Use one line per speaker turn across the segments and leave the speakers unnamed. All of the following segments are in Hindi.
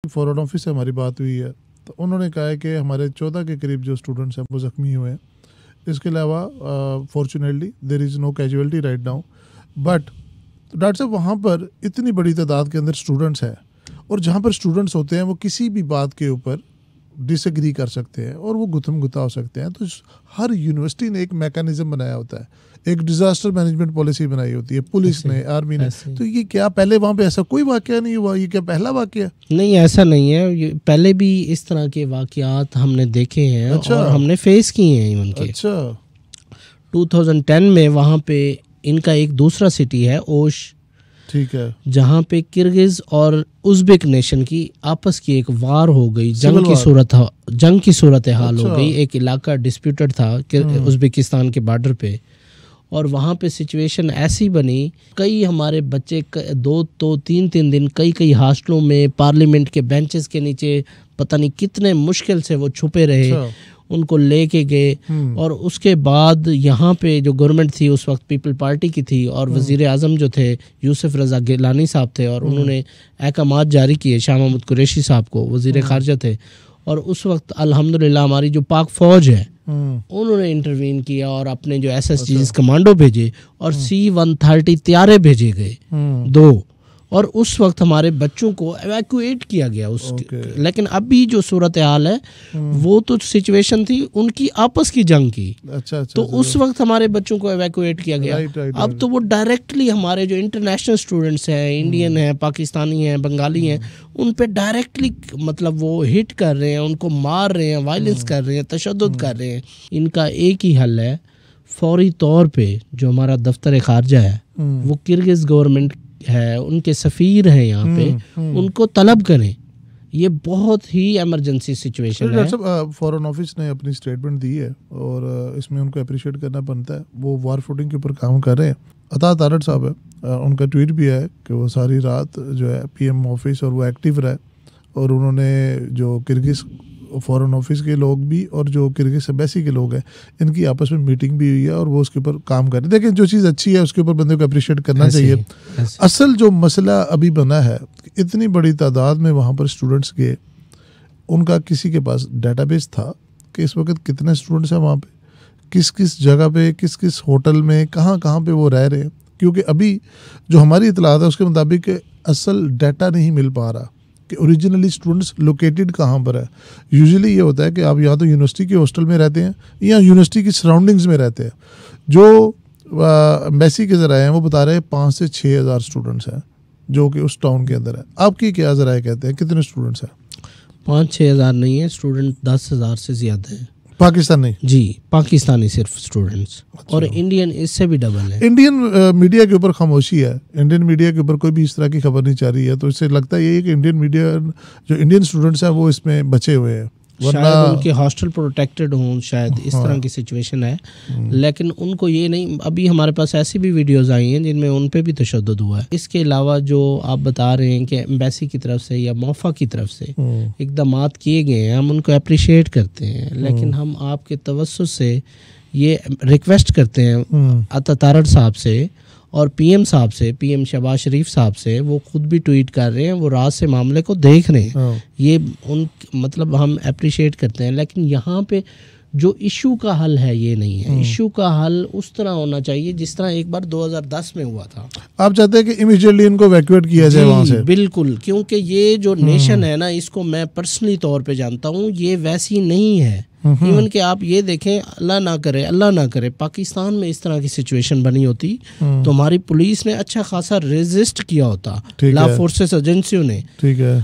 फॉरेन ऑफिस से हमारी बात हुई है तो उन्होंने कहा है कि हमारे 14 के करीब जो स्टूडेंट्स हैं वो ज़ख्मी हुए हैं। इसके अलावा fortunately there is no casualty right now, but doctor साहब वहाँ पर इतनी बड़ी तादाद के अंदर स्टूडेंट्स हैं और जहाँ पर स्टूडेंट्स होते हैं वो किसी भी बात के ऊपर डिसएग्री कर सकते हैं और वो गुत्थम गुत्ता हो सकते हैं। तो हर यूनिवर्सिटी ने एक मैकेनिज्म बनाया होता है, एक डिजास्टर मैनेजमेंट पॉलिसी बनाई होती है, पुलिस ने, आर्मी ने। तो ये क्या पहले वहाँ पे ऐसा कोई वाकया नहीं हुआ? ये क्या पहला वाकया?
नहीं, ऐसा नहीं है। पहले भी इस तरह के वाकयात हमने देखे हैं।
अच्छा।
और हमने फेस किए हैं इवन के।
अच्छा।
2010 में वहाँ पे इनका एक दूसरा सिटी है ओश,
ठीक है,
जहाँ पे किर्गिज और उज़्बेक नेशन की आपस की एक वार हो गई, जंग की सूरत हाल हो गई। एक इलाका डिस्प्यूटेड था उज़्बेकिस्तान के बॉर्डर पे, और वहाँ पे सिचुएशन ऐसी बनी, कई हमारे बच्चे 2-3 दिन कई हॉस्टलों में, पार्लियामेंट के बेंचेस के नीचे पता नहीं कितने मुश्किल से वो छुपे रहे। उनको लेके गए और उसके बाद यहाँ पे जो गवर्नमेंट थी उस वक्त पीपल पार्टी की थी और वज़ीर आज़म जो थे यूसुफ रज़ा गिलानी साहब थे, और उन्होंने अहकामात जारी किए। शाह महमूद कुरैशी साहब को वज़ीर ख़ारजा थे, और उस वक्त अल्हम्दुलिल्लाह हमारी जो पाक फ़ौज है उन्होंने इंटरवीन किया और अपने जो SSGs कमांडो भेजे और C-130 त्यारे भेजे गए 2, और उस वक्त हमारे बच्चों को एवैक्यूएट किया गया लेकिन अभी जो सूरत हाल है वो तो सिचुएशन थी उनकी आपस की जंग की।
अच्छा,
तो उस वक्त हमारे बच्चों को एवैक्यूएट किया गया। अब तो वो डायरेक्टली हमारे जो इंटरनेशनल स्टूडेंट्स हैं, इंडियन हैं, पाकिस्तानी हैं, बंगाली हैं, उन पे डायरेक्टली मतलब वो हिट कर रहे हैं, उनको मार रहे हैं, वायलेंस कर रहे हैं, तशद्दुद कर रहे हैं। इनका एक ही हल है, फौरी तौर पे जो हमारा दफ्तर खारजा है वो किर्गिज गवर्नमेंट है, उनके सफ़ीर हैं यहाँ पे, उनको तलब करें। ये बहुत ही इमरजेंसी सिचुएशन है।
फॉरेन ऑफिस ने अपनी स्टेटमेंट दी है और इसमें उनको अप्रिशिएट करना बनता है। वो वार फूटिंग के ऊपर काम कर रहे हैं। अता तारड़ साहब है, उनका ट्वीट भी है कि वो सारी रात जो है PM ऑफिस और वो एक्टिव रहे, और उन्होंने जो किर्गिज फॉरेन ऑफिस के लोग भी और जो किर्गिज एम्बेसी के लोग हैं इनकी आपस में मीटिंग भी हुई है और वो उसके ऊपर काम कर रहे हैं। देखिए जो चीज़ अच्छी है उसके ऊपर बंदे को अप्रिशिएट करना चाहिए। असल जो मसला अभी बना है, इतनी बड़ी तादाद में वहाँ पर स्टूडेंट्स गए, उनका किसी के पास डेटाबेस था कि इस वक्त कितने स्टूडेंट्स हैं वहाँ पे, किस किस जगह पे, किस किस होटल में, कहाँ कहाँ पे वो रह रहे हैं। क्योंकि अभी जो हमारी इतलात है उसके मुताबिक असल डाटा नहीं मिल पा रहा कि ओरिजिनली स्टूडेंट्स लोकेटेड कहाँ पर है। यूजुअली ये होता है कि आप या तो यूनिवर्सिटी के हॉस्टल में रहते हैं या यूनिवर्सिटी की सराउंडिंग्स में रहते हैं। जो एम्बेसी के ज़राए हैं वो बता रहे हैं 5 से 6 हज़ार स्टूडेंट्स हैं जो कि उस टाउन के अंदर है। आपकी क्या ज़राए कहते हैं, कितने स्टूडेंट्स हैं?
5-6 हज़ार नहीं है, स्टूडेंट 10 हज़ार से ज़्यादा है।
पाकिस्तानी? जी,
पाकिस्तानी सिर्फ स्टूडेंट्स। अच्छा। और इंडियन इससे भी डबल है।
इंडियन मीडिया के ऊपर खामोशी है, इंडियन मीडिया के ऊपर कोई भी इस तरह की खबर नहीं चाह रही है। तो इससे लगता है ये कि इंडियन मीडिया जो इंडियन स्टूडेंट्स हैं वो इसमें बचे हुए हैं,
शायद उनके हॉस्टल प्रोटेक्टेड हों, शायद इस तरह की सिचुएशन है। लेकिन उनको ये नहीं, अभी हमारे पास ऐसी भी वीडियोस आई हैं जिनमें उन पे भी तशद्दुद हुआ है। इसके अलावा जो आप बता रहे हैं कि एम्बेसी की तरफ से या मोफा की तरफ से इक़दामात किए गए हैं, हम उनको अप्रिशिएट करते हैं, लेकिन हम आपके तवस्सुस से ये रिक्वेस्ट करते हैं अता तारड़ साहब से और PM साहब से, PM शहबाज शरीफ साहब से। वो खुद भी ट्वीट कर रहे हैं, वो रात से मामले को देख रहे हैं। ये उन मतलब हम अप्रिशिएट करते हैं, लेकिन यहाँ पे जो इशू का हल है ये नहीं है। इशू का हल उस तरह होना चाहिए जिस तरह एक बार 2010 में हुआ था।
आप चाहते हैं कि इमीडिएटली इनको इवैक्यूएट किया जाए वहाँ से?
बिल्कुल, क्योंकि ये जो नेशन है ना, इसको मैं पर्सनली तौर पे जानता हूँ, ये वैसी नहीं है। इवन कि आप ये देखें, अल्लाह ना करे पाकिस्तान में इस तरह की सिचुएशन बनी होती तो हमारी पुलिस ने अच्छा खासा रेजिस्ट किया होता, लॉ फोर्सेस एजेंसियों ने, ठीक है,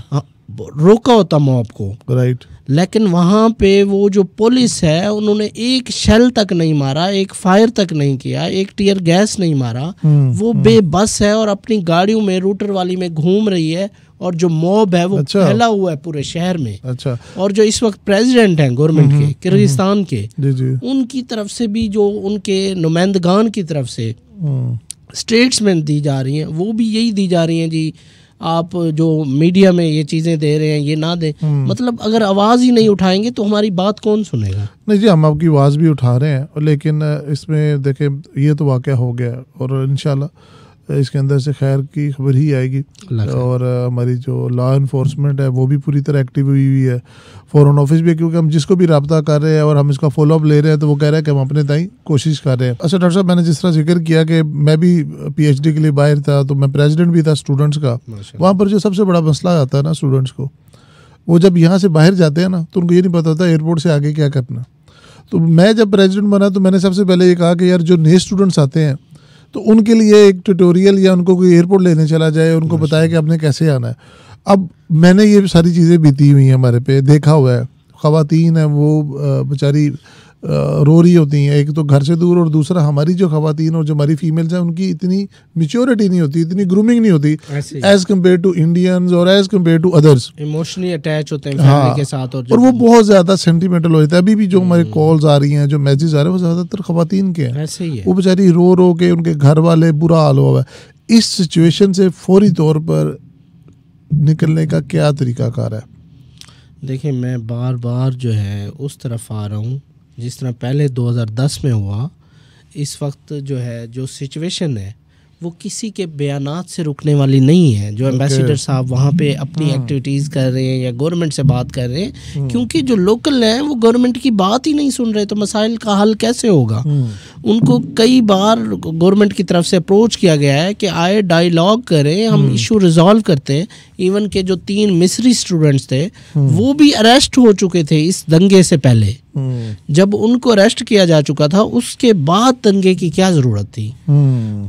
रोका होता मॉब को, राइट। लेकिन वहाँ पे वो जो पुलिस है उन्होंने एक शेल तक नहीं मारा, एक फायर तक नहीं किया, एक टीयर गैस नहीं मारा। वो बेबस है और अपनी गाड़ियों में, रूटर वाली में घूम रही है, और जो मॉब है वो फैला हुआ है पूरे शहर में। अच्छा। और जो इस वक्त प्रेसिडेंट हैं गवर्नमेंट के, किर्गिस्तान के, उनकी तरफ से भी, जो उनके नुमाइंदगान की तरफ से स्टेट्समेंट दी जा रही हैं, वो भी यही दी जा रही हैं जी, आप जो मीडिया में ये चीज़ें दे रहे हैं ये ना दें। मतलब अगर आवाज़ ही नहीं उठाएंगे तो हमारी बात कौन सुनेगा?
नहीं जी, हम आपकी आवाज़ भी उठा रहे हैं, लेकिन इसमें देखें ये तो वाक़या हो गया और इंशाल्लाह इसके अंदर से खैर की खबर ही आएगी। और हमारी जो लॉ इन्फोर्समेंट है वो भी पूरी तरह एक्टिव हुई है, फॉरेन ऑफिस भी, क्योंकि हम जिसको भी रब्ता कर रहे हैं और हम इसका फॉलोअप ले रहे हैं तो वो कह रहे हैं कि हम अपने ताई कोशिश कर रहे हैं। अच्छा डॉक्टर साहब, मैंने जिस तरह जिक्र किया कि मैं भी PhD के लिए बाहर था, तो मैं प्रेसिडेंट भी था स्टूडेंट्स का। वहाँ पर जो सबसे बड़ा मसला आता है ना स्टूडेंट्स को, वो जब यहाँ से बाहर जाते हैं ना तो उनको ये नहीं पता होता एयरपोर्ट से आगे क्या करना। तो मैं जब प्रेसिडेंट बना तो मैंने सबसे पहले ये कहा कि यार जो नए स्टूडेंट्स आते हैं तो उनके लिए एक ट्यूटोरियल या उनको कोई एयरपोर्ट लेने चला जाए, उनको बताया कि आपने कैसे आना है। अब मैंने ये सारी चीज़ें बीती हुई हैं हमारे पे, देखा हुआ है। ख़वातीन है वो बेचारी रो रही होती हैं, एक तो घर से दूर, और दूसरा हमारी जो ख़वातीन और जो हमारी फीमेल्स हैं उनकी इतनी मैच्योरिटी नहीं होती, इतनी ग्रूमिंग नहीं होती एज कम्पेयर टू इंडियंस और as compare to others.
Emotionally attach होते हैं फैमिली के साथ, और
वो बहुत ज़्यादा सेंटिमेंटल होता है। अभी भी जो हमारे कॉल्स आ रही हैं, जो मैसेज आ रहे हैं, वो ज़्यादातर ख़वातीन के हैं।
ऐसे ही है,
वो बेचारी रो रो के, उनके घर वाले बुरा हाल हुआ है। इस सिचुएशन से फौरी तौर पर निकलने का क्या तरीकाकार है?
देखिए, मैं बार बार जो है उस तरफ आ रहा हूँ जिस तरह पहले 2010 में हुआ। इस वक्त जो है जो सिचुएशन है वो किसी के बयानात से रुकने वाली नहीं है। जो एम्बेसडर साहब वहाँ पे अपनी एक्टिविटीज़ कर रहे हैं या गवर्नमेंट से बात कर रहे हैं, क्योंकि जो लोकल हैं वो गवर्नमेंट की बात ही नहीं सुन रहे, तो मसाइल का हल कैसे होगा। उनको कई बार गवर्नमेंट की तरफ से अप्रोच किया गया है कि आए डायलॉग करें, हम इशू रिजॉल्व करते हैं। इवन के जो 3 मिस्री स्टूडेंट्स थे वो भी अरेस्ट हो चुके थे इस दंगे से पहले। जब उनको अरेस्ट किया जा चुका था उसके बाद दंगे की क्या ज़रूरत थी?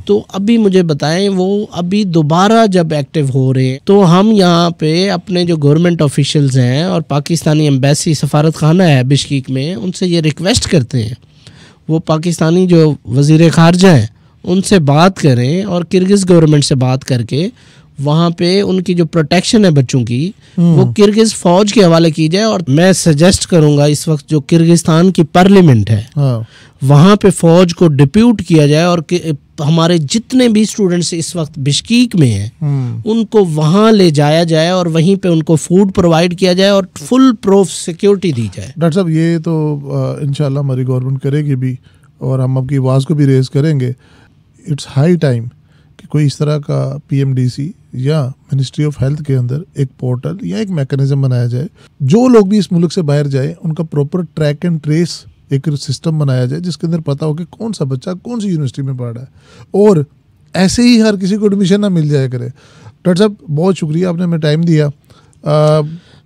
तो अभी मुझे बताएं, वो अभी दोबारा जब एक्टिव हो रहे हैं, तो हम यहाँ पे अपने जो गवर्नमेंट ऑफिशियल्स हैं और पाकिस्तानी एम्बेसी सफारत खाना है बिश्केक में, उनसे ये रिक्वेस्ट करते हैं वो पाकिस्तानी जो वज़ीर ख़ारजा हैं उनसे बात करें और किर्गिज़ गवर्नमेंट से बात करके वहाँ पे उनकी जो प्रोटेक्शन है बच्चों की वो किर्गिज़ फ़ौज के हवाले की जाए। और मैं सजेस्ट करूँगा इस वक्त जो किर्गिस्तान की पार्लियामेंट है वहाँ पे फ़ौज को डिप्यूट किया जाए, और हमारे जितने भी स्टूडेंट्स इस वक्त बिश्केक में हैं उनको वहाँ ले जाया जाए और वहीं पे उनको फूड प्रोवाइड किया जाए और फुल प्रूफ सिक्योरिटी दी जाए।
डॉक्टर साहब, ये तो इंशाल्लाह हमारी गवर्नमेंट करेगी भी, और हम आपकी आवाज़ को भी रेज़ करेंगे। इट्स हाई टाइम कि कोई इस तरह का PMDC या मिनिस्ट्री ऑफ हेल्थ के अंदर एक पोर्टल या एक मैकेनिज्म बनाया जाए। जो लोग भी इस मुल्क से बाहर जाए उनका प्रॉपर ट्रैक एंड ट्रेस एक सिस्टम बनाया जाए, जिसके अंदर पता हो कि कौन सा बच्चा कौन सी यूनिवर्सिटी में पढ़ रहा है, और ऐसे ही हर किसी को एडमिशन ना मिल जाया करे। डॉक्टर साहब, बहुत शुक्रिया, आपने हमें टाइम दिया।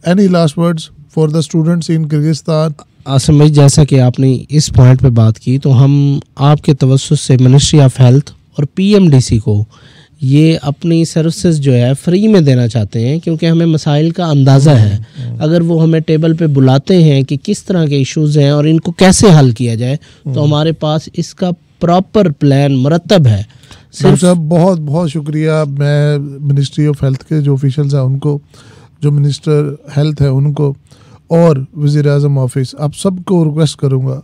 Any last words for the students in Kyrgyzstan?
Asim भाई, जैसा कि आपने इस पॉइंट पे बात की, तो हम आपके तवस्सुस से मिनिस्ट्री ऑफ हेल्थ और PMDC को ये अपनी सर्विसेज जो है फ्री में देना चाहते हैं, क्योंकि हमें मसाइल का अंदाज़ा है। अगर वो हमें टेबल पे बुलाते हैं कि किस तरह के इश्यूज़ हैं और इनको कैसे हल किया जाए, तो हमारे पास इसका प्रॉपर प्लान मुरतब है।
सिर्फ बहुत बहुत शुक्रिया। मैं मिनिस्ट्री ऑफ हेल्थ के जो ऑफिशियल्स हैं उनको, जो मिनिस्टर हेल्थ है उनको, और वज़ीर आज़म ऑफिस, आप सबको रिक्वेस्ट करूँगा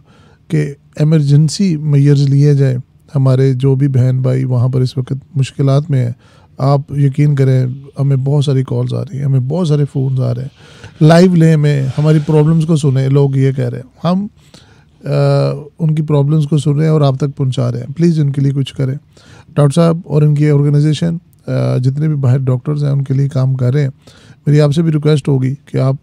कि एमरजेंसी मेजर्स लिए जाए। हमारे जो भी बहन भाई वहाँ पर इस वक्त मुश्किलात में हैं, आप यकीन करें, हमें बहुत सारी कॉल्स आ रही हैं, हमें बहुत सारे फ़ोन्स आ रहे हैं। लाइव ले में हमारी प्रॉब्लम्स को सुने। लोग ये कह रहे हैं हम उनकी प्रॉब्लम्स को सुन रहे हैं और आप तक पहुँचा रहे हैं। प्लीज़ उनके लिए कुछ करें। डॉक्टर साहब और इनकी ऑर्गेनाइजेशन जितने भी बाहर डॉक्टर्स हैं उनके लिए काम कर रहे हैं। मेरी आपसे भी रिक्वेस्ट होगी कि आप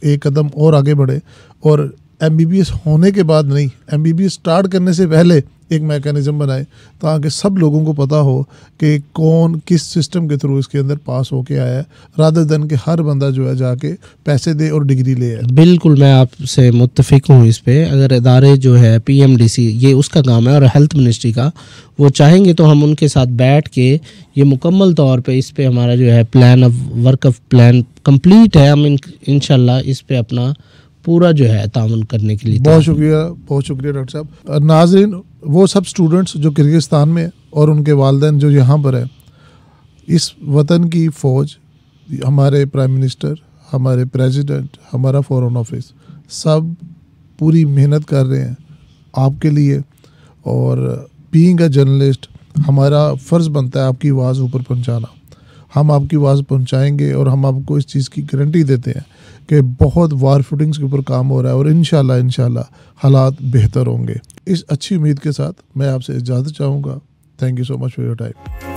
एक कदम और आगे बढ़े, और MBBS होने के बाद नहीं, MBBS स्टार्ट करने से पहले एक मैकेनिज्म बनाए, ताकि सब लोगों को पता हो कि कौन किस सिस्टम के थ्रू इसके अंदर पास होके आया है, रादर देन कि हर बंदा जो है जाके पैसे दे और डिग्री ले आए।
बिल्कुल, मैं आपसे मुत्तफिक हूँ इस पे। अगर इदारे जो है PMDC ये उसका काम है और हेल्थ मिनिस्ट्री का, वो चाहेंगे तो हम उनके साथ बैठ के ये मुकम्मल तौर पे इस पे हमारा जो है plan of work of plan complete है। हम इंशाल्लाह इस पे अपना पूरा जो है ताउन करने के लिए।
बहुत शुक्रिया डॉक्टर साहब। नाज़रीन, वो सब स्टूडेंट्स जो किर्गिस्तान में और उनके वालिदैन जो यहाँ पर है, इस वतन की फ़ौज, हमारे प्राइम मिनिस्टर, हमारे प्रेसिडेंट, हमारा फॉरेन ऑफिस, सब पूरी मेहनत कर रहे हैं आपके लिए। और बीइंग अ जर्नलिस्ट हमारा फ़र्ज़ बनता है आपकी आवाज़ ऊपर पहुँचाना। हम आपकी आवाज़ पहुँचाएँगे और हम आपको इस चीज़ की गारंटी देते हैं कि बहुत वार फुटिंग्स के ऊपर काम हो रहा है और इंशाल्लाह हालात बेहतर होंगे। इस अच्छी उम्मीद के साथ मैं आपसे इजाज़त चाहूँगा। Thank you so much for your time.